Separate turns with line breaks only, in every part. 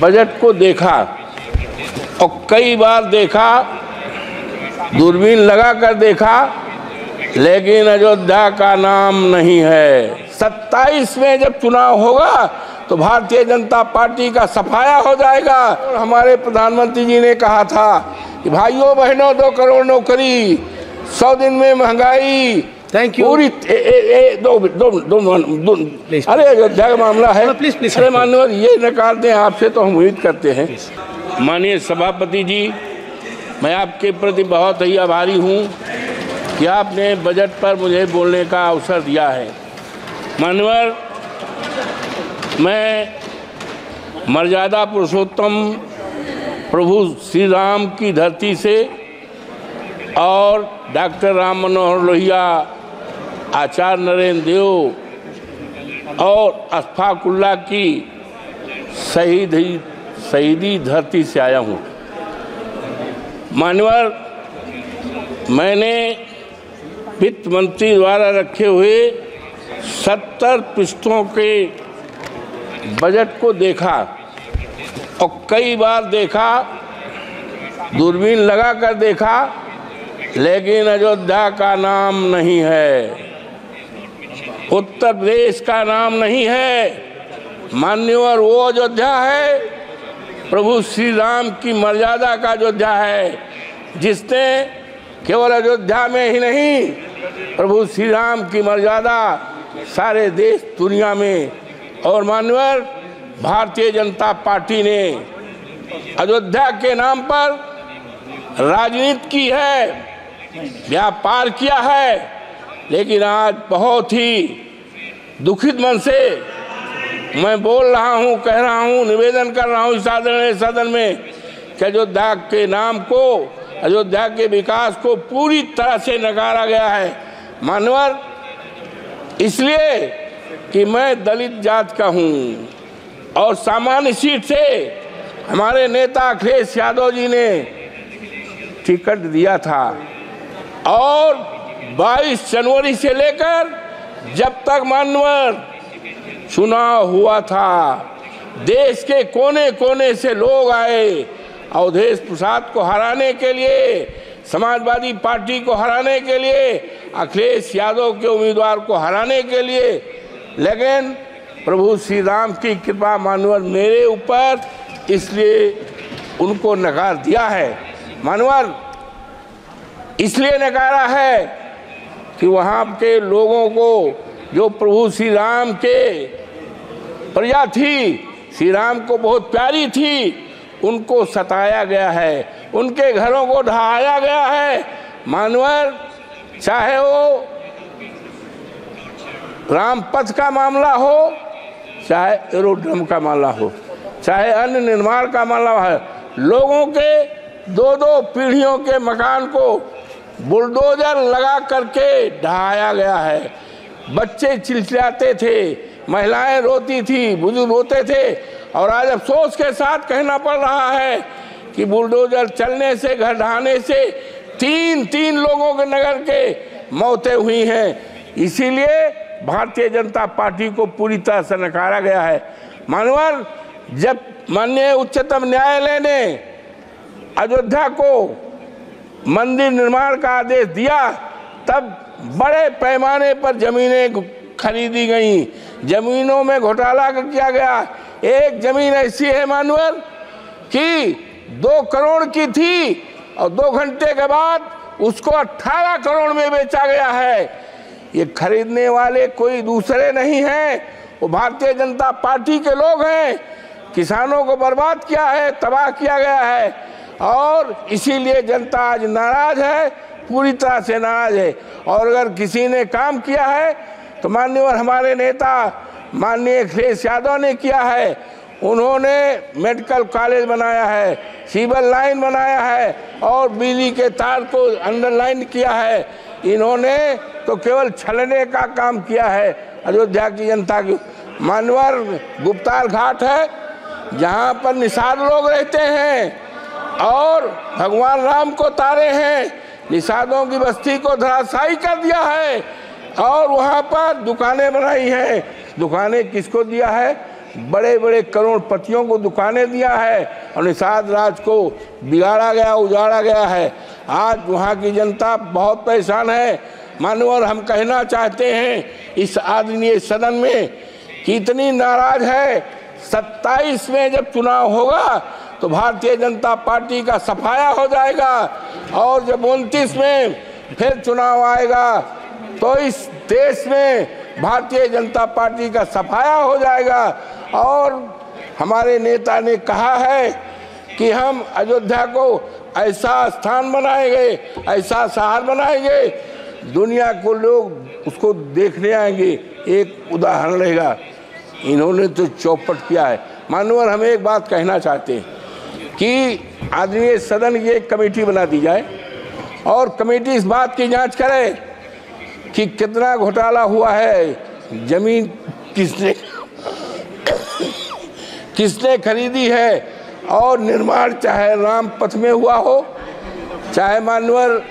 Budget को देखा और कई बार देखा, दूरबीन लगाकर देखा, लेकिन अयोध्या का नाम नहीं है। 27 में जब चुनाव होगा तो भारतीय जनता पार्टी का सफाया हो जाएगा। और हमारे प्रधानमंत्री जी ने कहा था कि भाइयों बहनों 2 करोड़ नौकरी, 100 दिन में महंगाई,
थैंक यू
पूरी अरे अयोध्या का मामला है। अरे माननीय ये नकार दें, आपसे तो हम उम्मीद करते हैं। माननीय सभापति जी, मैं आपके प्रति बहुत ही आभारी हूँ कि आपने बजट पर मुझे बोलने का अवसर दिया है। माननीय, मैं मर्यादा पुरुषोत्तम प्रभु श्री राम की धरती से और डॉक्टर राम मनोहर लोहिया, आचार्य नरेंद्र देव और अशफाक उल्लाह की शहीदी धरती से आया हूँ। मान्यवर, मैंने वित्त मंत्री द्वारा रखे हुए 70 पृष्ठों के बजट को देखा और कई बार देखा, दूरबीन लगाकर देखा, लेकिन अयोध्या का नाम नहीं है, उत्तर प्रदेश का नाम नहीं है। मान्यवर, वो अयोध्या है प्रभु श्री राम की मर्यादा का अयोध्या है, जिसने केवल अयोध्या में ही नहीं, प्रभु श्री राम की मर्यादा सारे देश दुनिया में। और मान्यवर, भारतीय जनता पार्टी ने अयोध्या के नाम पर राजनीति की है, व्यापार किया है, लेकिन आज बहुत ही दुखित मन से मैं बोल रहा हूं, कह रहा हूं, निवेदन कर रहा हूं इस आदरणीय सदन में कि अयोध्या के नाम को, अयोध्या के विकास को पूरी तरह से नकारा गया है। मानवर, इसलिए कि मैं दलित जात का हूं और सामान्य सीट से हमारे नेता अखिलेश यादव जी ने टिकट दिया था और 22 जनवरी से लेकर जब तक मानवर चुनाव हुआ था, देश के कोने कोने से लोग आए अवधेश प्रसाद को हराने के लिए, समाजवादी पार्टी को हराने के लिए, अखिलेश यादव के उम्मीदवार को हराने के लिए। लेकिन प्रभु श्री राम की कृपा मानवर मेरे ऊपर, इसलिए उनको नकार दिया है। मानवर, इसलिए नकारा है कि वहाँ के लोगों को, जो प्रभु श्री राम के प्रजा थी, श्री राम को बहुत प्यारी थी, उनको सताया गया है, उनके घरों को ढहाया गया है। मानवर, चाहे वो राम पथ का मामला हो, चाहे एरोड्रम का मामला हो, चाहे अन्य निर्माण का मामला है, लोगों के 2-2 पीढ़ियों के मकान को बुलडोजर लगा करके ढहाया गया है। बच्चे चिल्लाते थे, महिलाएं रोती थी, बुजुर्ग रोते थे, और आज अफसोस के साथ कहना पड़ रहा है कि बुलडोजर चलने से, घर ढहाने से 3 लोगों के नगर के मौतें हुई हैं। इसीलिए भारतीय जनता पार्टी को पूरी तरह से नकारा गया है। मानवर, जब माननीय उच्चतम न्यायालय ने अयोध्या को मंदिर निर्माण का आदेश दिया, तब बड़े पैमाने पर जमीनें खरीदी गई, जमीनों में घोटाला किया गया। एक जमीन ऐसी है मानवर कि 2 करोड़ की थी और 2 घंटे के बाद उसको 18 करोड़ में बेचा गया है। ये खरीदने वाले कोई दूसरे नहीं हैं, वो भारतीय जनता पार्टी के लोग हैं। किसानों को बर्बाद किया है, तबाह किया गया है, और इसीलिए जनता आज नाराज है, पूरी तरह से नाराज है। और अगर किसी ने काम किया है तो माननीय हमारे नेता माननीय अखिलेश यादव ने किया है। उन्होंने मेडिकल कॉलेज बनाया है, सिविल लाइन बनाया है और बिजली के तार को अंडरलाइन किया है। इन्होंने तो केवल छलने का काम किया है अयोध्या की जनता की। मानवर, गुप्तार घाट है जहाँ पर निषाद लोग रहते हैं और भगवान राम को तारे हैं, निषादों की बस्ती को धराशायी कर दिया है और वहाँ पर दुकानें बनाई हैं। दुकानें किसको दिया है? बड़े बड़े करोड़पतियों को दुकानें दिया है और निषाद राज को बिगाड़ा गया, उजाड़ा गया है। आज वहाँ की जनता बहुत परेशान है। माननीय, हम कहना चाहते हैं इस आदरणीय सदन में कि इतनी नाराज है। 27 में जब चुनाव होगा तो भारतीय जनता पार्टी का सफाया हो जाएगा और जब 29 में फिर चुनाव आएगा तो इस देश में भारतीय जनता पार्टी का सफाया हो जाएगा। और हमारे नेता ने कहा है कि हम अयोध्या को ऐसा स्थान बनाएंगे, ऐसा शहर बनाएंगे, दुनिया को लोग उसको देखने आएंगे। एक उदाहरण रहेगा, इन्होंने तो चौपट किया है। माननीय, हम एक बात कहना चाहते हैं कि आदरणीय सदन की एक कमेटी बना दी जाए और कमेटी इस बात की जांच करे कि कितना घोटाला हुआ है, जमीन किसने खरीदी है और निर्माण चाहे राम पथ में हुआ हो, चाहे माननीय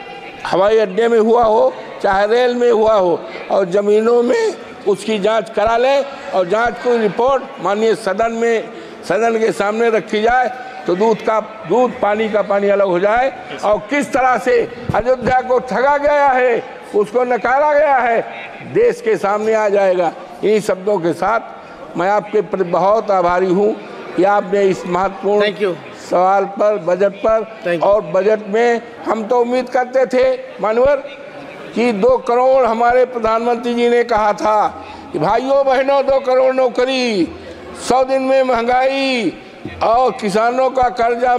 हवाई अड्डे में हुआ हो, चाहे रेल में हुआ हो, और ज़मीनों में उसकी जांच करा ले और जांच को रिपोर्ट माननीय सदन के सामने रखी जाए तो दूध पानी का पानी अलग हो जाए। और किस तरह से अयोध्या को ठगा गया है, उसको नकारा गया है, देश के सामने आ जाएगा। इन्हीं शब्दों के साथ मैं आपके प्रति बहुत आभारी हूँ कि आपने इस महत्वपूर्ण सवाल पर, बजट पर, और बजट में हम तो उम्मीद करते थे माननीय कि 2 करोड़ हमारे प्रधानमंत्री जी ने कहा था कि भाइयों बहनों 2 करोड़ नौकरी, 100 दिन में महंगाई और किसानों का कर्जा,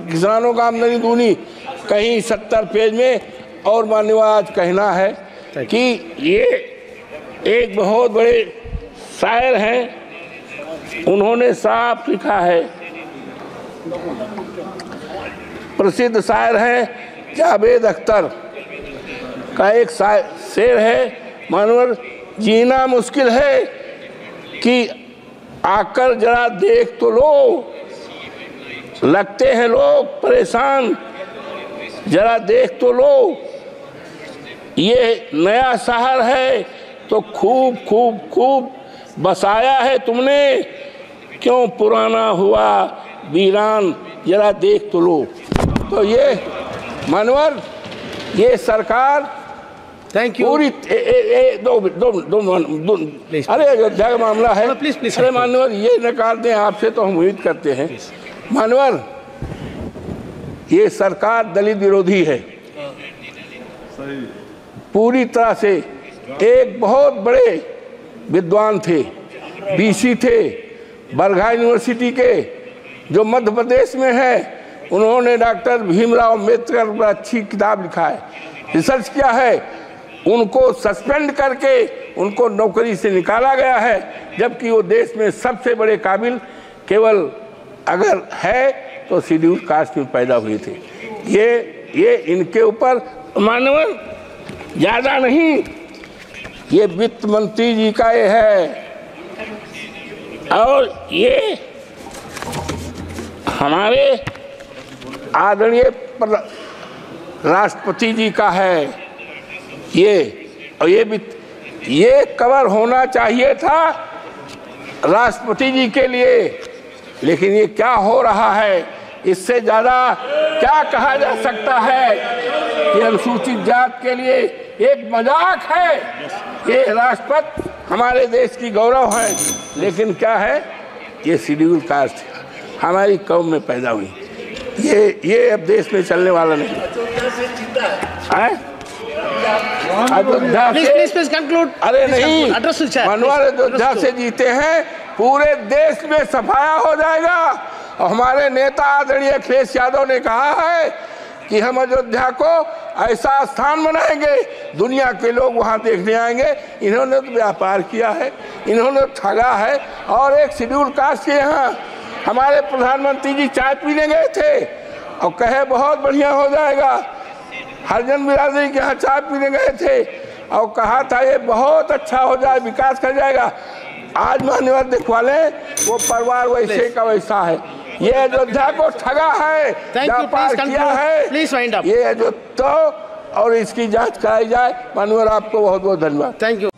किसानों का आमदनी दूनी, कहीं 70 पेज में। और माननीय, आज कहना है कि ये एक बहुत बड़े शायर हैं, उन्होंने साफ लिखा है, प्रसिद्ध शायर हैं जावेद अख्तर का एक शेर है, मानवर, जीना मुश्किल है कि आकर जरा देख तो लो, लगते हैं लोग परेशान, जरा देख तो लो, ये नया शहर है तो खूब खूब खूब बसाया है तुमने, क्यों पुराना हुआ वीरान, जरा देख तो लो। तो ये मानवर, ये सरकार पूरी दो अरे अयोध्या का मामला है, अरे मानवर ये नकार दें आपसे तो हम उम्मीद करते हैं। मानवर, ये सरकार दलित विरोधी है पूरी तरह से। एक बहुत बड़े विद्वान थे, बीसी थे, बरघा यूनिवर्सिटी के, जो मध्य प्रदेश में है, उन्होंने डॉक्टर भीमराव अम्बेडकर पर अच्छी किताब लिखा है, रिसर्च किया है। उनको सस्पेंड करके उनको नौकरी से निकाला गया है, जबकि वो देश में सबसे बड़े काबिल केवल अगर है तो शेड्यूल कास्ट में पैदा हुए थे। ये इनके ऊपर मानव ज़्यादा नहीं, ये वित्त मंत्री जी का ये है और ये हमारे आदरणीय राष्ट्रपति जी का है। ये कवर होना चाहिए था राष्ट्रपति जी के लिए, लेकिन ये क्या हो रहा है, इससे ज़्यादा क्या कहा जा सकता है कि अनुसूचित जात के लिए एक मजाक है। ये राष्ट्रपति हमारे देश की गौरव है, लेकिन क्या है, ये शेड्यूल कास्ट हमारी कौम में पैदा हुई, ये अब देश में चलने वाला नहीं है। अयोध्या से कंक्लूड, अरे नहीं मनोहर, अयोध्या से जीते हैं, पूरे देश में सफाया हो जाएगा। और हमारे नेता आदरणीय अखिलेश यादव ने कहा है कि हम अयोध्या को ऐसा स्थान बनाएंगे, दुनिया के लोग वहां देखने आएंगे। इन्होंने तो व्यापार किया है, इन्होंने ठगा है। और एक शेड्यूल कास्ट के यहाँ हमारे प्रधानमंत्री जी चाय पीने गए थे और कहे बहुत बढ़िया हो जाएगा। हरिजन बिरादरी के यहाँ चाय पीने गए थे और कहा था ये बहुत अच्छा हो जाए, विकास कर जाएगा। आज मान्यवर दिखवा लें, वो परिवार वैसे का वैसा है। ये अयोध्या को ठगा है, व्यापार किया है, ये अयोध्या, और इसकी जांच कराई जाए। मान्यवर, आपको बहुत बहुत धन्यवाद। Thank you.